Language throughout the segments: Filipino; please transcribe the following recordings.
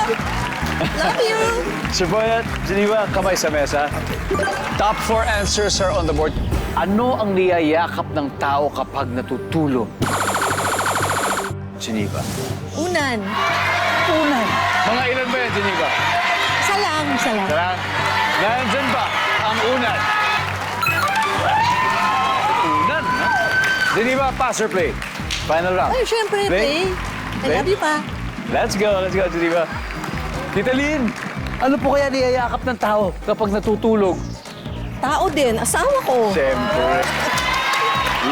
Love you. Sir Boyet, Geneva, kamay sa mesa. Top 4 answers are on the board. Ano ang niyayakap ng tao kapag natutulog? Geneva. Unan. Unan. Mga ilan ba yan, Geneva? Isa lang. Tara, nandyan ba ang unan? Unan, ha? Geneva, pass or play? Final round. Ay, syempre, play. I love you pa. Let's go, Geneva. Tita Lynn, ano po kaya niyayakap ng tao kapag natutulog? Tao din, asawa ko. Siyempre.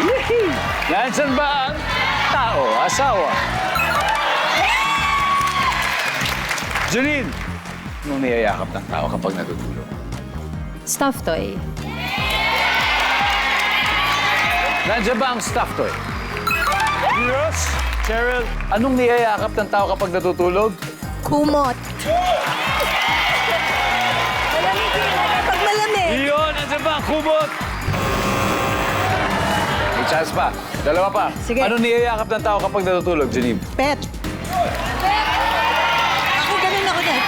Yee! Nandyan ba ang tao, asawa? Janine, anong niyayakap ng tao kapag natutulog? Stuffed toy. Nandyan ba ang stuffed toy? Yes! Cheryl, anong niyayakap ng tao kapag natutulog? Kumot. Malamig yun. Pag malamig. Iyon, nandyan ba ang kumot? May chance pa. Dalawa pa. Sige. Anong niyayakap ng tao kapag natutulog, Janine? Pet. Ako, ganun ako din.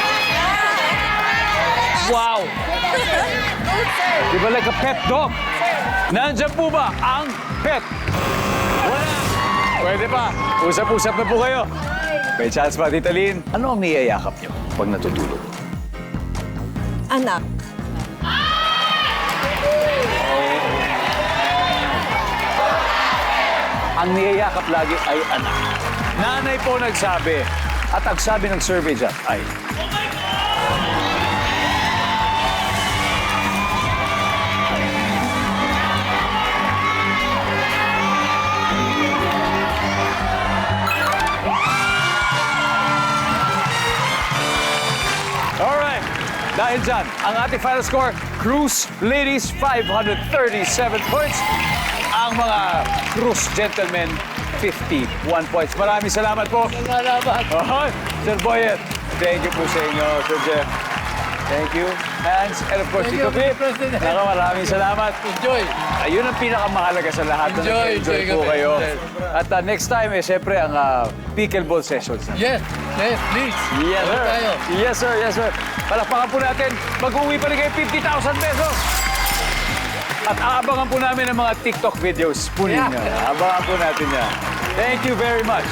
Wow! Di ba like a pet dog? Nandyan po ba ang pet? Wala! Pwede pa. Usap-usap na po kayo. May chance pa, Tita Lynn. Ano ang niyayakap niyo pag natutulog? Anak. Ang niyayakap lagi ay anak. Nanay po nagsabi. At ang sabi ng survey dyan ay... Alright. Dahil dyan, ang ating final score, Cruz Ladies, 537 points. Ang mga Cruz Gentlemen, 51 points. Maraming salamat po. Salamat. Sir Boyet, thank you po sa inyo, Sir Jeff. Thank you. Hans, and of course, Tito Pip. Maraming salamat. Enjoy. Ayun ang pinakamahalaga sa lahat. Enjoy po kami. kayo. Yes. At next time, siyempre, ang pickleball sessions. Yes, please. Yes, sir. Tayo. Yes, sir. Palakpakan po natin. Mag-uwi pa rin kayo 50,000 pesos. At aabangan po namin ang mga TikTok videos po ninyo. Aabangan po natin yan. Thank you very much.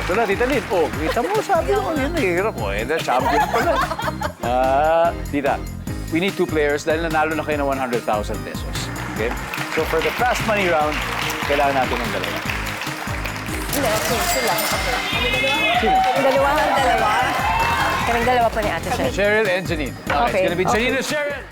Ito na, Tita Lynn. Oh, kita mo, sabi ko, yun, nahihirap. Oh, champion pala. Tita, we need 2 players dahil nanalo na kayo ng 100,000 pesos. Okay? So for the fast money round, kailangan natin ng dalawa. Hindi, okay, sila. Sino? Dalawa. Kaming dalawa pa ni Ate Sher. Cheryl and Janine. All right, Okay, it's gonna be okay. Janine and Cheryl.